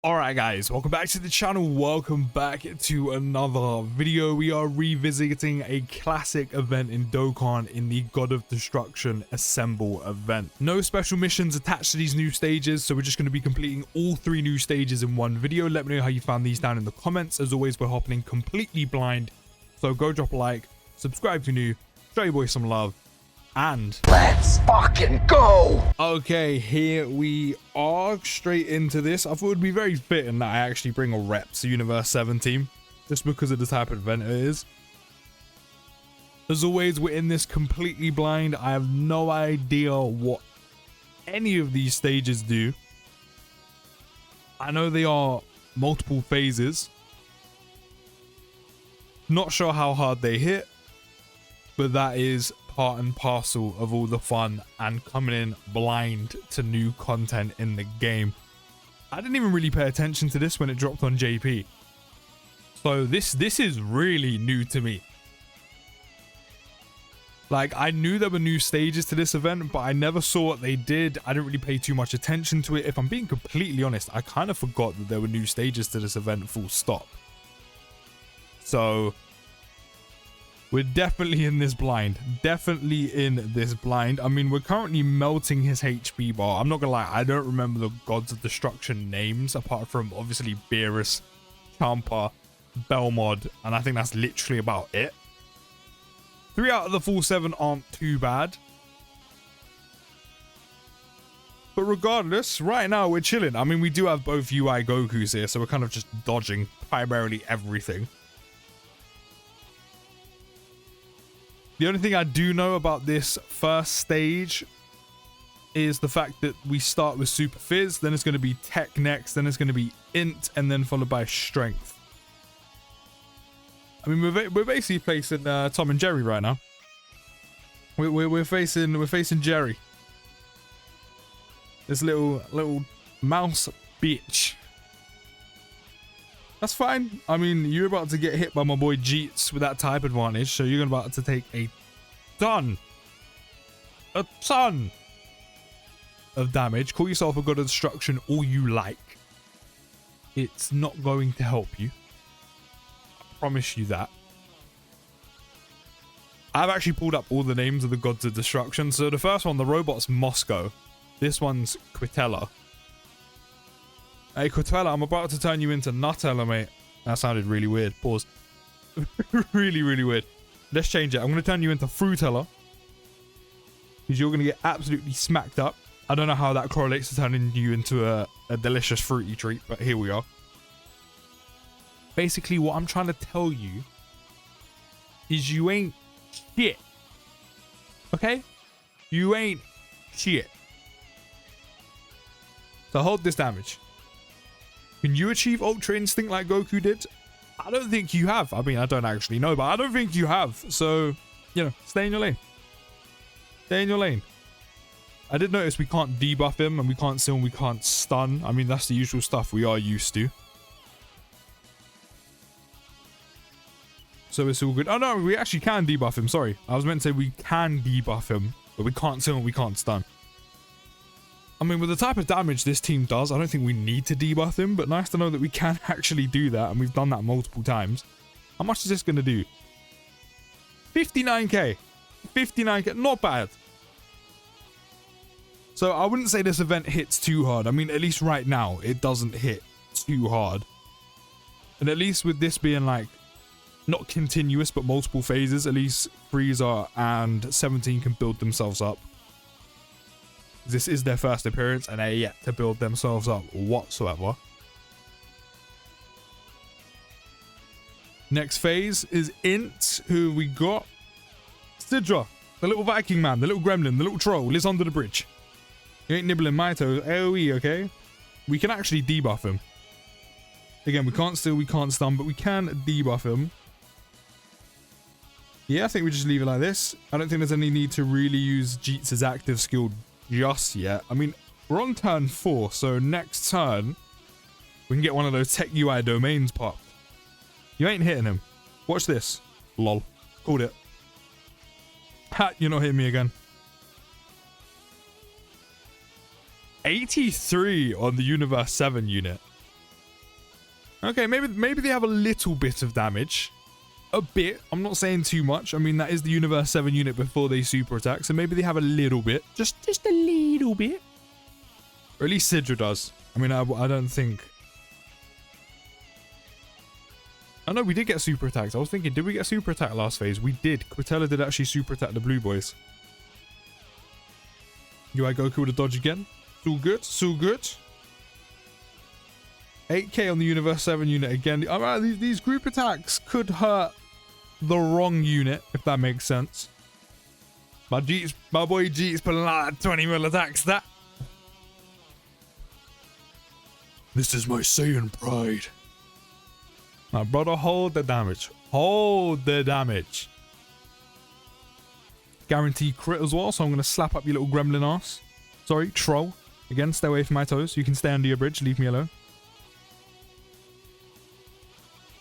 Alright guys, welcome back to the channel, welcome back to another video. We are revisiting a classic event in Dokkan in the God of Destruction Assemble event. No special missions attached to these new stages, so we're just going to be completing all 3 new stages in one video. Let me know how you found these down in the comments. As always, we're hopping in completely blind, so go drop a like, subscribe if you're new, show your boy some love, and let's fucking go. Okay, here we are, straight into this. I thought it would be very fitting that I actually bring a rep to Universe 7 team, just because of the type of event it is. As always, we're in this completely blind. I have no idea what any of these stages do. I know they are multiple phases. Not sure how hard they hit, but that is part and parcel of all the fun and coming in blind to new content in the game. I didn't even really pay attention to this when it dropped on JP, so this is really new to me. Like, I knew there were new stages to this event, but I never saw what they did. I didn't really pay too much attention to it. If I'm being completely honest, I kind of forgot that there were new stages to this event, full stop. So we're definitely in this blind. Definitely in this blind. I mean, we're currently melting his HP bar. I'm not gonna lie, I don't remember the Gods of Destruction names, apart from obviously Beerus, Champa, Belmod, and I think that's literally about it. 3 out of the full 7 aren't too bad. But regardless, right now we're chilling. I mean, we do have both UI Gokus here, so we're kind of just dodging primarily everything. The only thing I do know about this first stage is the fact that we start with Super Fizz, then it's going to be Tech next, then it's going to be Int, and then followed by Strength. I mean, we're basically facing Tom and Jerry right now. We're facing Jerry, this little mouse bitch. That's fine. I mean, you're about to get hit by my boy Jeets with that type advantage, so you're about to take a ton of damage. Call yourself a God of Destruction all you like. It's not going to help you. I promise you that. I've actually pulled up all the names of the Gods of Destruction. So the first one, the robot's Moscow. This one's Quitella. Hey, Quitella, I'm about to turn you into Nutella, mate. That sounded really weird. Pause. really weird. Let's change it. I'm going to turn you into Fruitella, because you're going to get absolutely smacked up. I don't know how that correlates to turning you into a delicious fruity treat, but here we are. Basically, what I'm trying to tell you is you ain't shit. Okay? You ain't shit. So hold this damage. Can you achieve Ultra Instinct like Goku did? I don't think you have. I mean, I don't actually know, but I don't think you have. So, you know, stay in your lane. Stay in your lane. I did notice we can't debuff him, and we can't seal, and we can't stun. I mean, that's the usual stuff we are used to. So it's all good. Oh no, we actually can debuff him. Sorry. I was meant to say we can debuff him, but we can't seal, and we can't stun. I mean, with the type of damage this team does, I don't think we need to debuff him, but nice to know that we can actually do that, and we've done that multiple times. How much is this going to do? 59k. 59k. Not bad. So I wouldn't say this event hits too hard. I mean, at least right now, it doesn't hit too hard. And at least with this being like, not continuous, but multiple phases, at least Frieza and 17 can build themselves up. This is their first appearance, and they're yet to build themselves up whatsoever. Next phase is Int, who we got. Sidra, the little Viking man, the little gremlin, the little troll, lives under the bridge. You ain't nibbling my toes. AoE, okay? We can actually debuff him. Again, we can't steal, we can't stun, but we can debuff him. Yeah, I think we just leave it like this. I don't think there's any need to really use Jeets' active skill just yet. I mean, we're on turn 4, so next turn we can get one of those Tech UI domains popped. You ain't hitting him. Watch this. Lol. Called it. Ha, you're not hitting me again. 83 on the Universe 7 unit. Okay, maybe they have a little bit of damage. A bit. I'm not saying too much. I mean, that is the Universe 7 unit before they super attack, so maybe they have a little bit. Just a little bit. Or at least Sidra does. I mean, I don't think... I know we did get super attacks. I was thinking, did we get super attack last phase? We did. Quintella did actually super attack the blue boys. UI Goku with a dodge again. So good. So good. 8k on the Universe 7 unit again. Alright, these group attacks could hurt the wrong unit, if that makes sense. My boy Jeet's pulling out 20 mil attacks. That. This is my Saiyan pride. Now, brother, hold the damage. Hold the damage. Guaranteed crit as well, so I'm going to slap up your little gremlin ass. Sorry, troll. Again, stay away from my toes. You can stay under your bridge. Leave me alone.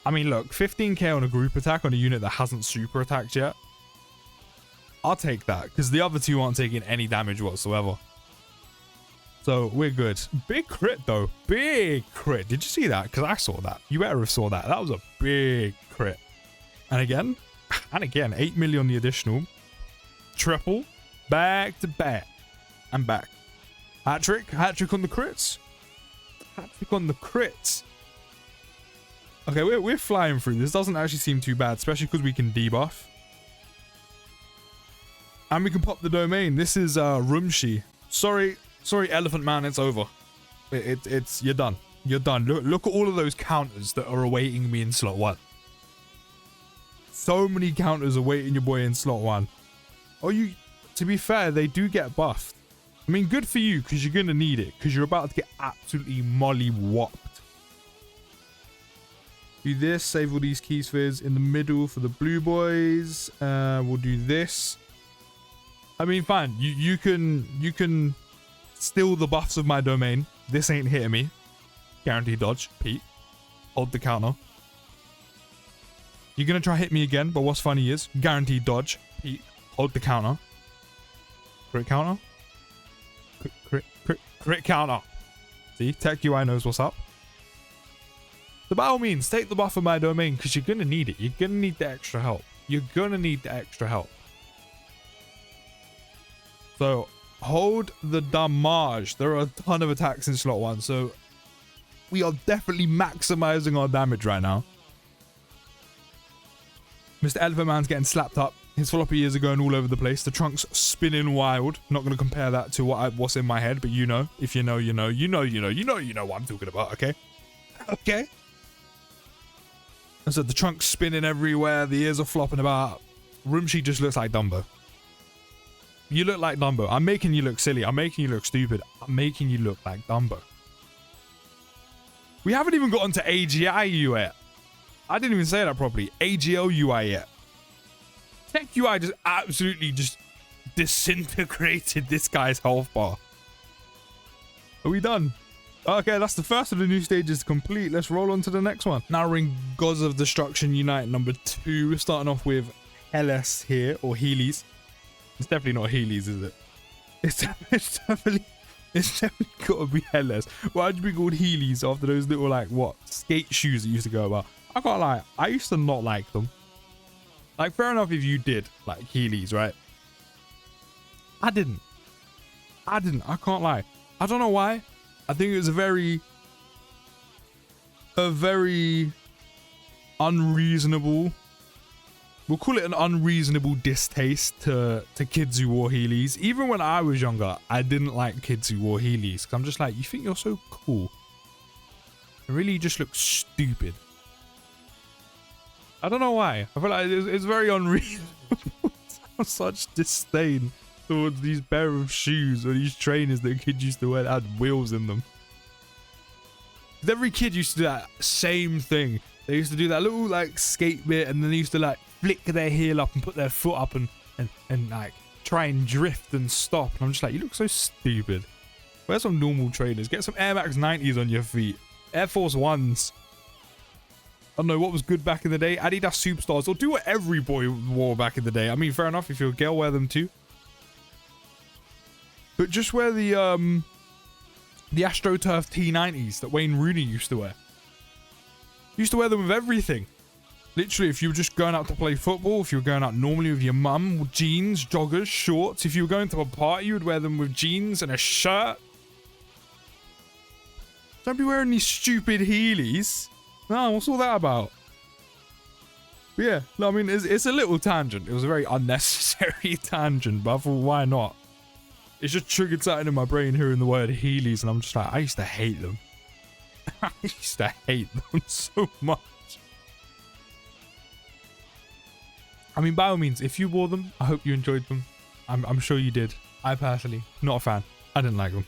I mean, look, 15k on a group attack on a unit that hasn't super attacked yet. I'll take that, because the other two aren't taking any damage whatsoever. So, we're good. Big crit, though. Big crit. Did you see that? Because I saw that. You better have saw that. That was a big crit. And again, 8 million on the additional. Triple. Back to back. And back. Hat-trick. Hat-trick on the crits. Hat-trick on the crits. Okay, we're flying through. This doesn't actually seem too bad, especially because we can debuff. And we can pop the domain. This is Rumshi. Sorry, Elephant Man, it's over. It's you're done. You're done. Look at all of those counters that are awaiting me in slot 1. So many counters awaiting your boy in slot 1. Oh, to be fair, they do get buffed. I mean, good for you, because you're going to need it, because you're about to get absolutely molly-whopped. Do this, save all these key spheres in the middle for the blue boys. We'll do this. I mean, fine. You can steal the buffs of my domain. This ain't hitting me. Guaranteed dodge. Pete. Hold the counter. You're going to try hit me again, but what's funny is guaranteed dodge. Pete. Hold the counter. Crit counter. Crit counter. See? Tech UI knows what's up. So by all means, take the buff of my domain, because you're going to need it. You're going to need the extra help. You're going to need the extra help. So, hold the damage. There are a ton of attacks in slot 1, so we are definitely maximizing our damage right now. Mr. Elephant Man's getting slapped up. His floppy ears are going all over the place. The trunk's spinning wild. Not going to compare that to what's in my head, but you know. If you know, you know. You know what I'm talking about, okay? Okay? And so the trunk's spinning everywhere. The ears are flopping about. Rumshi just looks like Dumbo. You look like Dumbo. I'm making you look silly. I'm making you look stupid. I'm making you look like Dumbo. We haven't even gotten to AGI yet. I didn't even say that properly. AGL UI yet. Tech UI just absolutely just disintegrated this guy's health bar. Are we done? Okay, that's the first of the new stages complete. Let's roll on to the next one. Now we're in Gods of Destruction Unite number 2. We're starting off with Heles here, or Heelys. It's definitely not Heelys, is it? It's definitely got to be Heles. Why'd you be called Heelys after those little, like, what, skate shoes that used to go about? I can't lie, I used to not like them. Like, fair enough if you did like Heelys, right? I didn't. I can't lie. I don't know why. I think it was a very unreasonable, we'll call it an unreasonable distaste to kids who wore Heelys. Even when I was younger, I didn't like kids who wore Heelys, because I'm just like, you think you're so cool. It really just looks stupid. I don't know why. I feel like it's very unreasonable. Such disdain towards these pair of shoes or these trainers that kids used to wear that had wheels in them. Because every kid used to do that same thing. They used to do that little like skate bit, and then they used to like flick their heel up and put their foot up and like try and drift and stop. And I'm just like, you look so stupid. Wear some normal trainers. Get some Air Max 90s on your feet. Air Force Ones. I don't know what was good back in the day. Adidas Superstars. Or do what every boy wore back in the day. I mean, fair enough. If you're a girl, wear them too. But just wear the AstroTurf T90s that Wayne Rooney used to wear. Used to wear them with everything. Literally, if you were just going out to play football, if you were going out normally with your mum, jeans, joggers, shorts. If you were going to a party, you would wear them with jeans and a shirt. Don't be wearing these stupid Heelys. No, what's all that about? But yeah, no, I mean, it's a little tangent. It was a very unnecessary tangent, but I thought, why not? It's just triggered something in my brain hearing the word Heelys, and I'm just like, I used to hate them. I used to hate them so much. I mean, by all means, if you wore them, I hope you enjoyed them. I'm sure you did. I personally, not a fan. I didn't like them.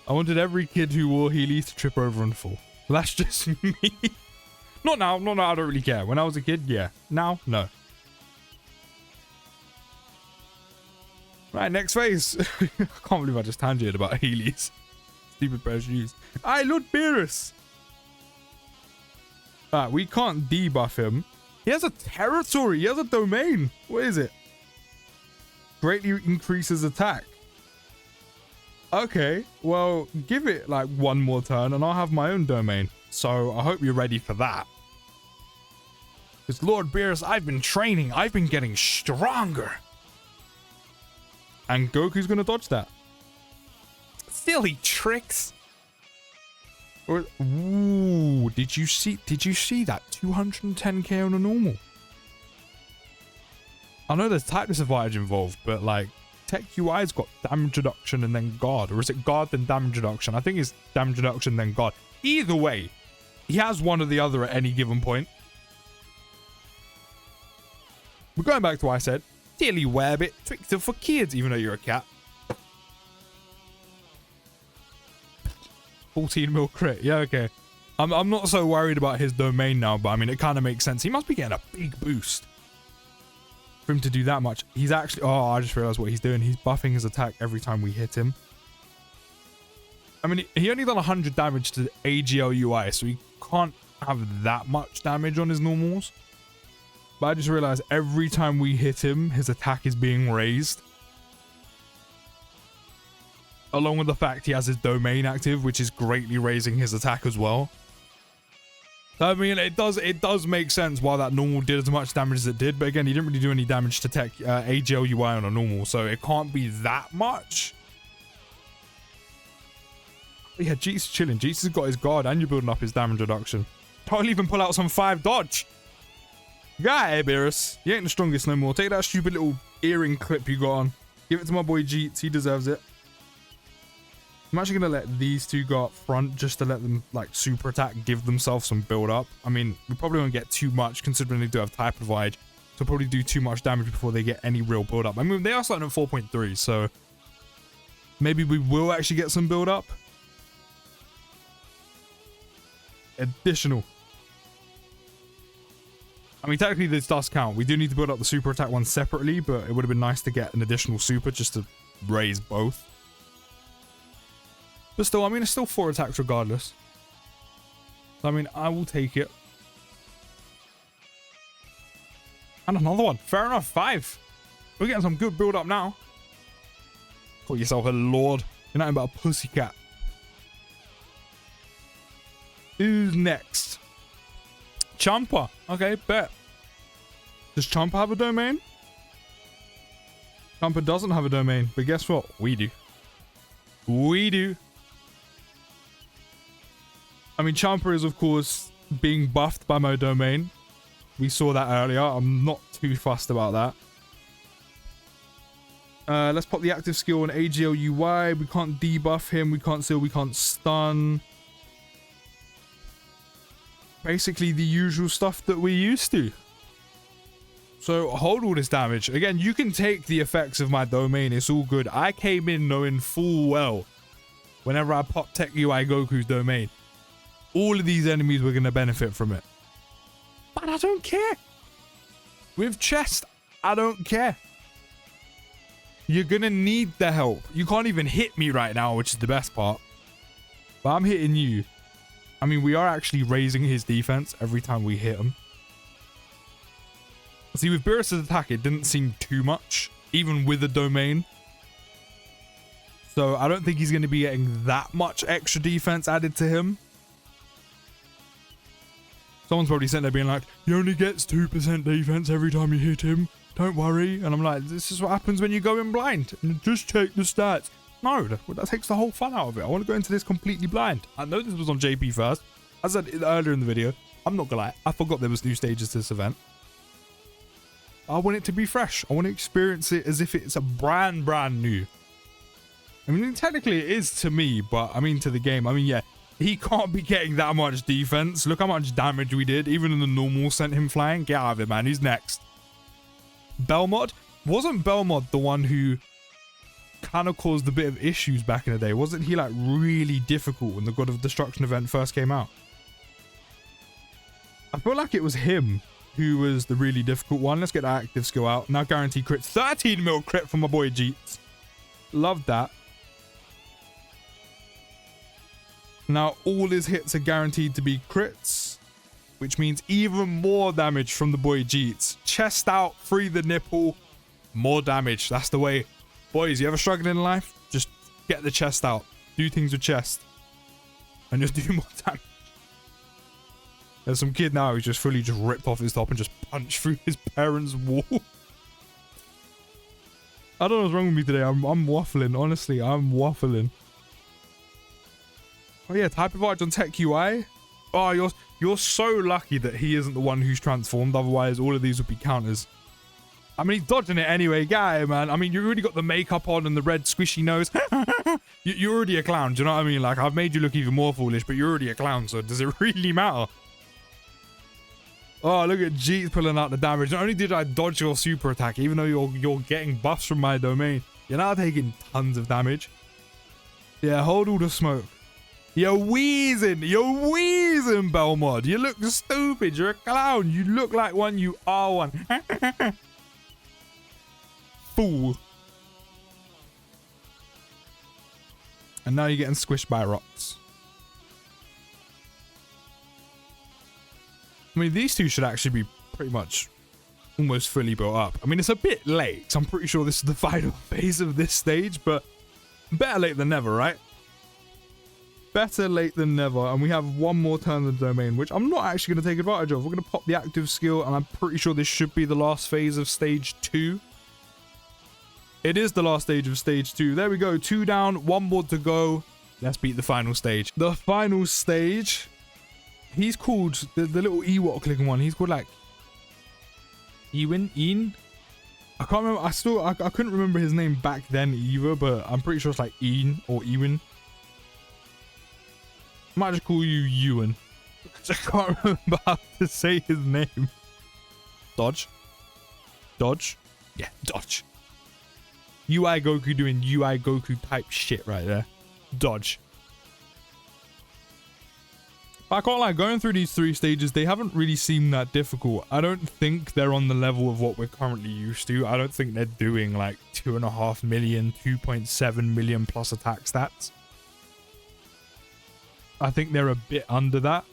I wanted every kid who wore Heelys to trip over and fall. Well, that's just me. Not now, I don't really care. When I was a kid, yeah. Now, no. Right, next phase. I can't believe I just tangented about Heelys. Stupid pair of shoes. I Lord Beerus. Alright, we can't debuff him. He has a territory. He has a domain. What is it? Greatly increases attack. Okay, well, give it like one more turn and I'll have my own domain. So I hope you're ready for that. Because Lord Beerus, I've been training. I've been getting stronger. And Goku's going to dodge that. Silly tricks. Or, ooh, did you see that 210k on a normal? I know there's type disadvantage involved, but like Tech UI's got damage reduction and then guard, or is it guard then damage reduction? I think it's damage reduction then guard. Either way, he has one or the other at any given point. We're going back to what I said. Silly Webbit, Twixter for kids, even though you're a cat. 14 mil crit. Yeah, okay. I'm not so worried about his domain now, but I mean, it kind of makes sense. He must be getting a big boost for him to do that much. He's actually... Oh, I just realized what he's doing. He's buffing his attack every time we hit him. I mean, he only done 100 damage to AGL UI, so he can't have that much damage on his normals. But I just realized every time we hit him, his attack is being raised. Along with the fact he has his domain active, which is greatly raising his attack as well. I mean, it does make sense why that normal did as much damage as it did. But again, he didn't really do any damage to Tech AGL UI on a normal, so it can't be that much. But yeah, Jeets is chilling. Jeets has got his guard and you're building up his damage reduction. Don't even pull out some 5 dodge. Guy, Beerus. You ain't the strongest no more. Take that stupid little earring clip you got on. Give it to my boy Jeets. He deserves it. I'm actually going to let these two go up front just to let them, like, super attack, give themselves some build up. I mean, we probably won't get too much considering they do have type advantage. So probably do too much damage before they get any real build up. I mean, they are starting at 4.3, so maybe we will actually get some build up. Additional. I mean, technically this does count. We do need to build up the super attack one separately, but it would have been nice to get an additional super just to raise both. But still, I mean, it's still 4 attacks regardless. So, I mean, I will take it. And another one. Fair enough, 5. We're getting some good build up now. Call yourself a lord. You're nothing but a pussycat. Who's next? Champa. Okay, bet. Does Champa have a domain? Champa doesn't have a domain, but guess what? We do. We do. I mean, Champa is, of course, being buffed by my domain. We saw that earlier. I'm not too fussed about that. Let's pop the active skill on AGL UI. We can't debuff him. We can't seal. We can't stun. Basically the usual stuff that we used to. So hold all this damage. Again, you can take the effects of my domain. It's all good. I came in knowing full well whenever I pop Tech UI Goku's domain, all of these enemies were going to benefit from it. But I don't care. With chest, I don't care. You're going to need the help. You can't even hit me right now, which is the best part. But I'm hitting you. I mean, we are actually raising his defense every time we hit him. See, with Beerus' attack, it didn't seem too much, even with the domain. So I don't think he's going to be getting that much extra defense added to him. Someone's probably sitting there being like, he only gets 2% defense every time you hit him. Don't worry. And I'm like, this is what happens when you go in blind. And just check the stats. No, that takes the whole fun out of it. I want to go into this completely blind. I know this was on JP first. As I said earlier in the video, I'm not gonna lie, I forgot there was new stages to this event. I want it to be fresh. I want to experience it as if it's a brand new. I mean, technically it is to me, but I mean to the game. I mean, yeah, he can't be getting that much defense. Look how much damage we did. Even in the normal sent him flying. Get out of it, man. Who's next? Belmod? Wasn't Belmod the one who kind of caused a bit of issues back in the day? Wasn't he like really difficult when the God of Destruction event first came out? I feel like it was him who was the really difficult one. Let's get that active skill out. Now guarantee crit. 13 mil crit for my boy Jeets. Love that. Now all his hits are guaranteed to be crits, which means even more damage from the boy Jeets. Chest out, free the nipple, more damage. That's the way. Boys, you ever struggling in life? Just get the chest out. Do things with chest. And just do more damage. There's some kid now who's just fully just ripped off his top and just punched through his parents' wall. I don't know what's wrong with me today. I'm waffling. Honestly, I'm waffling. Oh yeah, type of arch on Tech UI. Oh, you're so lucky that he isn't the one who's transformed. Otherwise, all of these would be counters. I mean, he's dodging it anyway, guy, man. I mean, you already got the makeup on and the red squishy nose. You're already a clown. Do you know what I mean? Like, I've made you look even more foolish, but you're already a clown. So does it really matter? Oh, look at Jeets pulling out the damage. Not only did I dodge your super attack, even though you're getting buffs from my domain, you're now taking tons of damage. Yeah, hold all the smoke. You're wheezing, Belmod. You look stupid. You're a clown. You look like one. You are one. Fool. And now you're getting squished by rocks. I mean, these two should actually be pretty much almost fully built up. I mean, it's a bit late, so I'm pretty sure this is the final phase of this stage, but better late than never, right? Better late than never. And we have one more turn of the domain, which I'm not actually going to take advantage of. We're going to pop the active skill, and I'm pretty sure this should be the last phase of stage 2. It is the last stage of stage 2. There we go. 2 down, 1 more to go. Let's beat the final stage. The final stage... He's called, the little Ewok looking one, he's called like Ewan? I can't remember, I couldn't remember his name back then either, but I'm pretty sure it's like Ian or Ewan. I might just call you Ewan. I can't remember how to say his name. Dodge. Dodge. Yeah, dodge. UI Goku doing UI Goku type shit right there. Dodge. I can't lie, going through these 3 stages, they haven't really seemed that difficult. I don't think they're on the level of what we're currently used to. I don't think they're doing like 2.5 million, 2.7 million plus attack stats. I think they're a bit under that.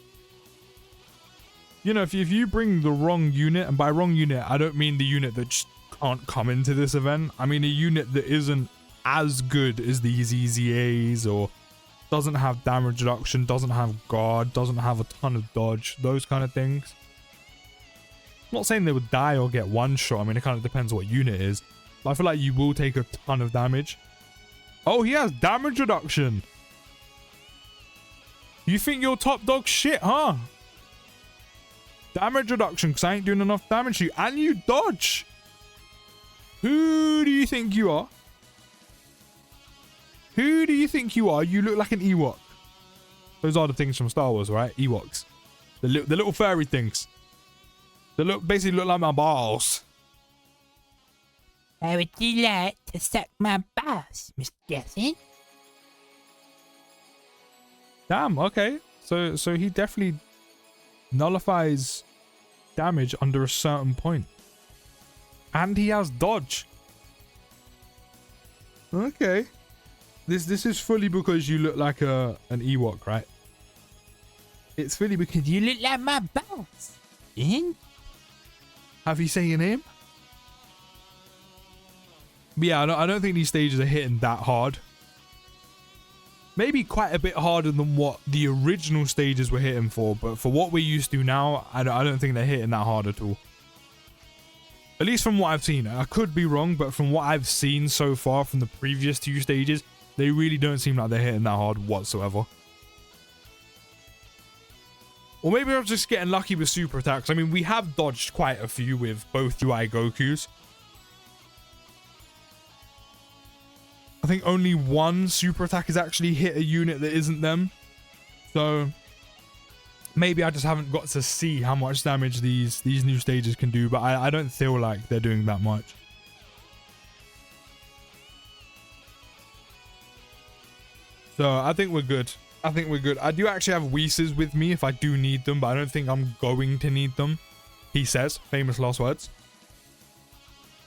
You know, if you bring the wrong unit, and by wrong unit, I don't mean the unit that just can't come into this event. I mean a unit that isn't as good as these EZAs or... doesn't have damage reduction, doesn't have guard, doesn't have a ton of dodge, those kind of things. I'm not saying they would die or get one shot. I mean, it kind of depends what unit it is. But I feel like you will take a ton of damage. Oh, he has damage reduction. You think you're top dog shit, huh? Damage reduction, because I ain't doing enough damage to you. And you dodge. Who do you think you are? Who do you think you are? You look like an Ewok. Those are the things from Star Wars, right? Ewoks. The little furry things. They basically look like my balls. I would you like to suck my balls, Mr. Jackson? Damn, okay. So he definitely nullifies damage under a certain point. And he has dodge. Okay. This is fully because you look like an Ewok, right? It's fully because You look like my balls. And have you said your name? But yeah, I don't think these stages are hitting that hard. maybe quite a bit harder than what the original stages were hitting for, but for what we're used to now, I don't think they're hitting that hard at all. At least from what I've seen. I could be wrong, but from what I've seen so far from the previous 2 stages, they really don't seem like they're hitting that hard whatsoever. Or maybe I'm just getting lucky with super attacks. I mean, we have dodged quite a few with both UI Gokus. I think only one super attack has actually hit a unit that isn't them. So maybe I just haven't got to see how much damage these new stages can do, but I don't feel like they're doing that much. So I think we're good. I think we're good. I do actually have Whis with me if I do need them, but I don't think I'm going to need them. He says, famous last words.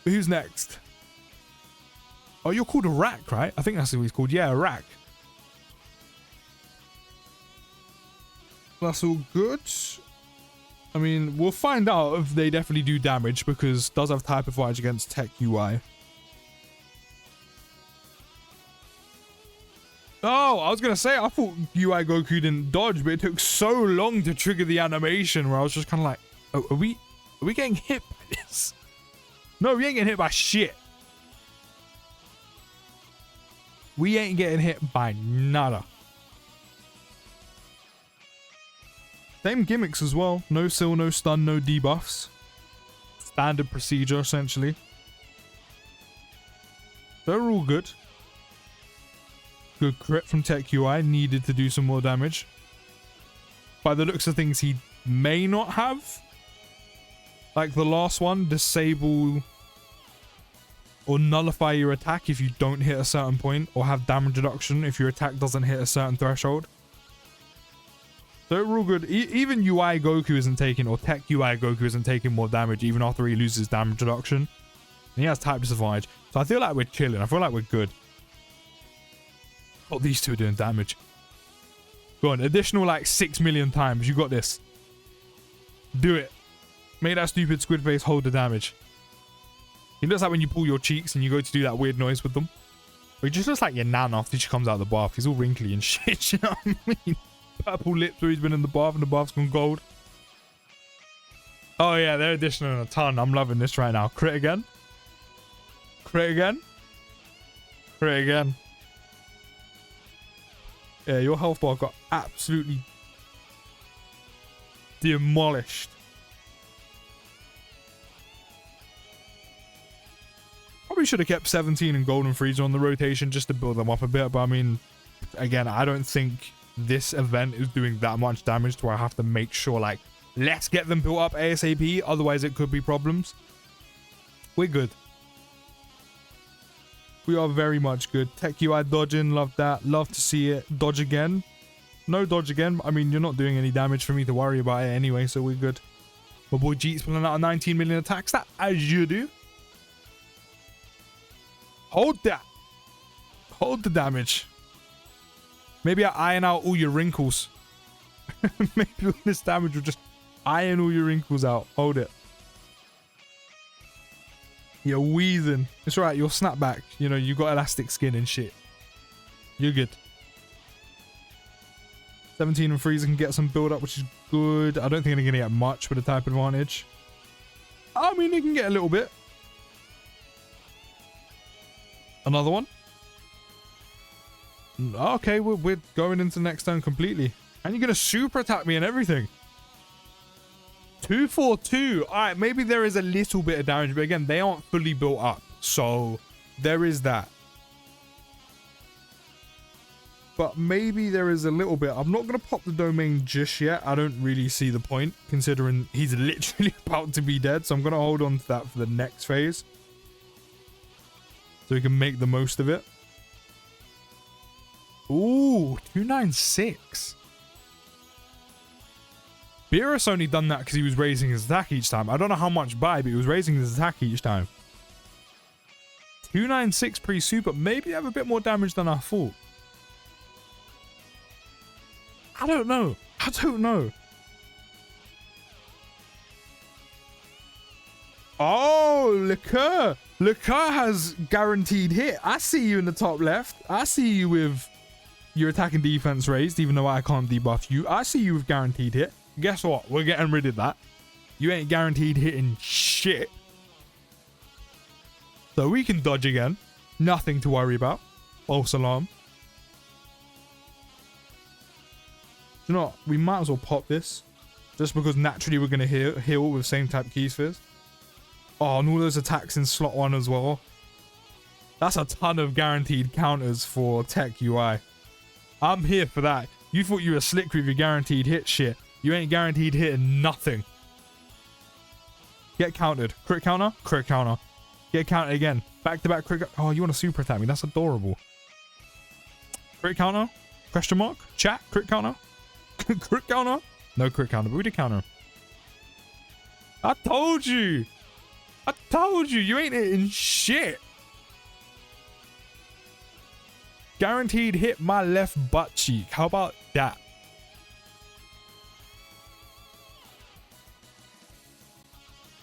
But who's next? Oh, you're called a Rack, right? I think that's what he's called. Yeah, a Rack. That's all good. I mean, we'll find out if they definitely do damage, because does have type advantage against Tech UI. Oh, I was going to say, I thought UI Goku didn't dodge, but it took so long to trigger the animation where I was just kind of like, oh, are we getting hit by this? No, we ain't getting hit by shit. We ain't getting hit by nada. Same gimmicks as well. No seal, no stun, no debuffs. Standard procedure, essentially. They're all good. Good crit from Tech UI. Needed to do some more damage. By the looks of things, he may not have. Like the last one, disable or nullify your attack if you don't hit a certain point, or have damage reduction if your attack doesn't hit a certain threshold. So we're all good. Even UI Goku isn't taking, or Tech UI Goku isn't taking more damage even after he loses damage reduction. And he has type disadvantage. So I feel like we're chilling. I feel like we're good. Oh, these two are doing damage. Go on, additional like 6 million times. You got this. Do it. Make that stupid squid face hold the damage. He looks like when you pull your cheeks and you go to do that weird noise with them. Or he just looks like your nan after she comes out of the bath. He's all wrinkly and shit, you know what I mean? Purple lips where he's been in the bath and the bath's gone gold. Oh yeah, they're additional a ton. I'm loving this right now. Crit again. Crit again. Crit again. Yeah, your health bar got absolutely demolished. Probably should have kept 17 and Golden Frieza on the rotation just to build them up a bit. But I mean, again, I don't think this event is doing that much damage to where I have to make sure, like, let's get them built up ASAP. Otherwise, it could be problems. We're good. We are very much good. Tech UI dodging. Love that. Love to see it. Dodge again. No dodge again. I mean, you're not doing any damage for me to worry about it anyway, so we're good. My boy Jeet's pulling out 19 million attacks. That as you do. Hold that. Hold the damage. Maybe I iron out all your wrinkles. Maybe all this damage will just iron all your wrinkles out. Hold it. You're wheezing. It's right. You'll snap back. You know, you got elastic skin and shit. You're good. 17 and Frieza can get some build up, which is good. I don't think they're going to get much with a type advantage. I mean, they can get a little bit. Another one. Okay, we're going into the next turn completely. And you're going to super attack me and everything. 242. Alright, maybe there is a little bit of damage, but again, they aren't fully built up. So, there is that. But maybe there is a little bit. I'm not going to pop the domain just yet. I don't really see the point, considering he's literally about to be dead. So, I'm going to hold on to that for the next phase. So we can make the most of it. Ooh, 296. Beerus only done that because he was raising his attack each time. I don't know how much by, but he was raising his attack each time. 296 pre-super. Maybe have a bit more damage than I thought. I don't know. I don't know. Oh, Liqueur. Liqueur has guaranteed hit. I see you in the top left. I see you with your attack and defense raised, even though I can't debuff you. I see you with guaranteed hit. Guess what? We're getting rid of that. You ain't guaranteed hitting shit. So we can dodge again. Nothing to worry about. False alarm. You know what? We might as well pop this. Just because naturally we're going to heal with same type key spheres. Oh, and all those attacks in slot 1 as well. That's a ton of guaranteed counters for Tech UI. I'm here for that. You thought you were slick with your guaranteed hit shit. You ain't guaranteed hitting nothing. Get countered. Crit counter. Crit counter. Get countered again. Back to back crit. Oh, you want to super attack me? That's adorable. Crit counter? Question mark? Chat? Crit counter? Crit counter? No crit counter, but we did counter him. I told you. I told you. You ain't hitting shit. Guaranteed hit my left butt cheek. How about that?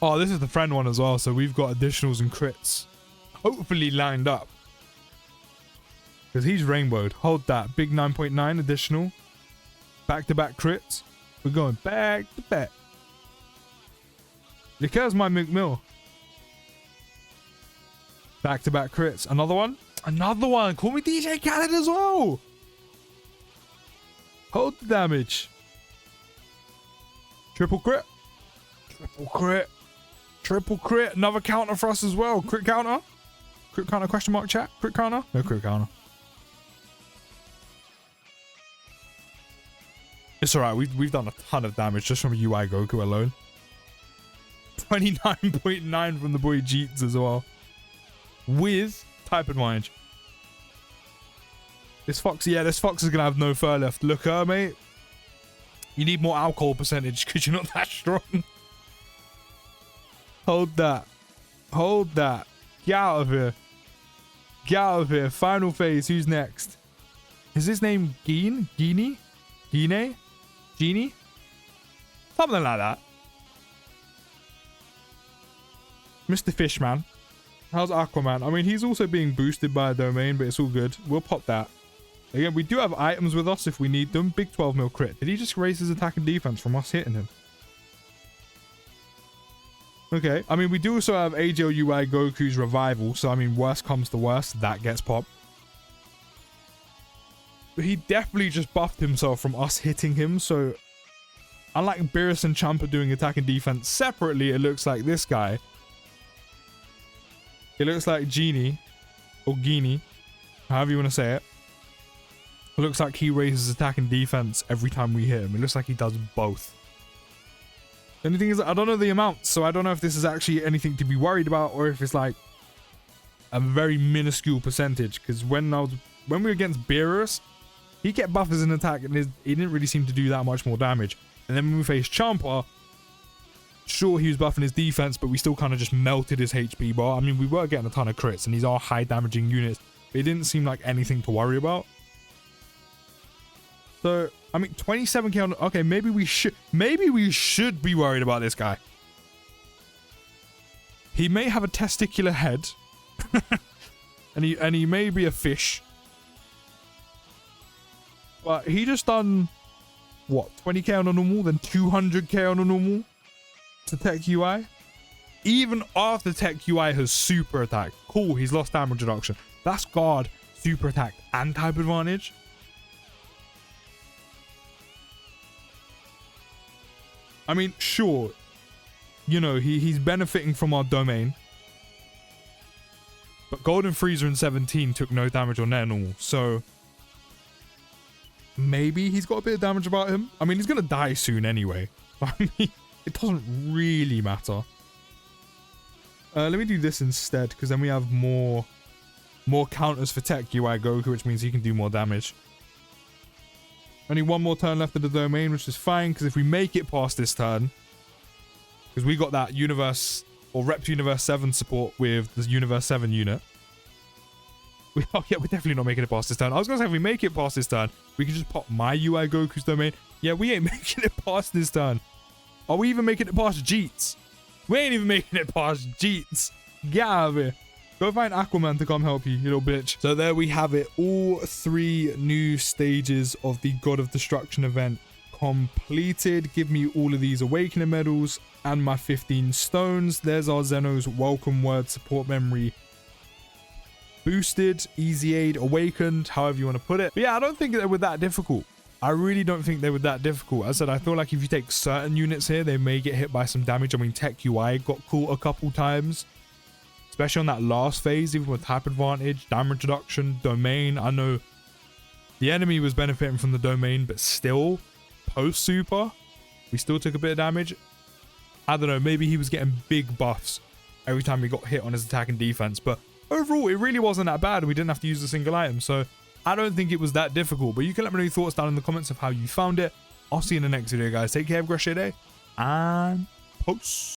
Oh, this is the friend one as well. So we've got additionals and crits. Hopefully lined up. Because he's rainbowed. Hold that. Big 9.9 additional. Back-to-back crits. We're going back to back. There's my McMill. Back-to-back crits. Another one? Another one. Call me DJ Khaled as well. Hold the damage. Triple crit. Triple crit. Triple crit. Another counter for us as well. Crit counter. Crit counter question mark chat. Crit counter. No crit counter. It's alright. We've done a ton of damage just from UI Goku alone. 29.9 from the boy Jeets as well. With type advantage. This Fox, yeah, this Fox is going to have no fur left. Look, mate. You need more alcohol percentage because you're not that strong. Hold that. Hold that. Get out of here. Get out of here. Final phase. Who's next? Is his name Geen? Geenie? Gene? Genie? Something like that. Mr. Fishman. How's Aquaman? I mean, he's also being boosted by a domain, but it's all good. We'll pop that. Again, we do have items with us if we need them. Big 12 mil crit. Did he just raise his attack and defense from us hitting him? Okay. I mean, we do also have AGL UI Goku's revival. So, I mean, worst comes to worst. That gets popped. But he definitely just buffed himself from us hitting him. So, unlike Beerus and Champa doing attack and defense separately, it looks like this guy. It looks like Genie. Or Genie. However you want to say it. It looks like he raises attack and defense every time we hit him. It looks like he does both. The only thing is, I don't know the amount, so I don't know if this is actually anything to be worried about or if it's like a very minuscule percentage. Because when we were against Beerus, he kept buff as an attack and he didn't really seem to do that much more damage. And then when we faced Champa, sure, he was buffing his defense, but we still kind of just melted his HP bar. I mean, we were getting a ton of crits, and these are high damaging units. But it didn't seem like anything to worry about. So, I mean, 27k on... Okay, maybe we should be worried about this guy. He may have a testicular head. and he may be a fish. But he just done... What? 20k on a normal, then 200k on a normal? To Tech UI. Even after Tech UI has super attack. Cool, he's lost damage reduction. That's guard, super attack, and type advantage. I mean, sure. You know, he's benefiting from our domain. But Golden Freezer in 17 took no damage on their normal. So maybe he's got a bit of damage about him. I mean, he's going to die soon anyway. I mean, it doesn't really matter. Let me do this instead, because then we have more counters for Tech UI Goku, which means he can do more damage. Only one more turn left of the domain, which is fine, because if we make it past this turn, because we got that Universe, or Rep Universe 7 support with the Universe 7 unit. Oh yeah, we're definitely not making it past this turn. I was going to say, if we make it past this turn, we can just pop my UI Goku's domain. Yeah, we ain't making it past this turn. Are we even making it past Jeets? We ain't even making it past Jeets. Get out of here. Go find Aquaman to come help you, you little bitch. So there we have it. All 3 new stages of the God of Destruction event completed. Give me all of these awakening medals and my 15 stones. There's our Zeno's welcome word support memory boosted, easy aid awakened, however you want to put it. But yeah, I don't think they were that difficult. I really don't think they were that difficult. As I said, I feel like if you take certain units here, they may get hit by some damage. I mean, Tech UI got caught a couple times, especially on that last phase, even with type advantage, damage reduction, domain. I know the enemy was benefiting from the domain, but still, post super, we still took a bit of damage. I don't know, maybe he was getting big buffs every time he got hit on his attack and defense, but overall, it really wasn't that bad. We didn't have to use a single item, so I don't think it was that difficult. But you can let me know your thoughts down in the comments of how you found it. I'll see you in the next video, guys. Take care, have a great day, and post.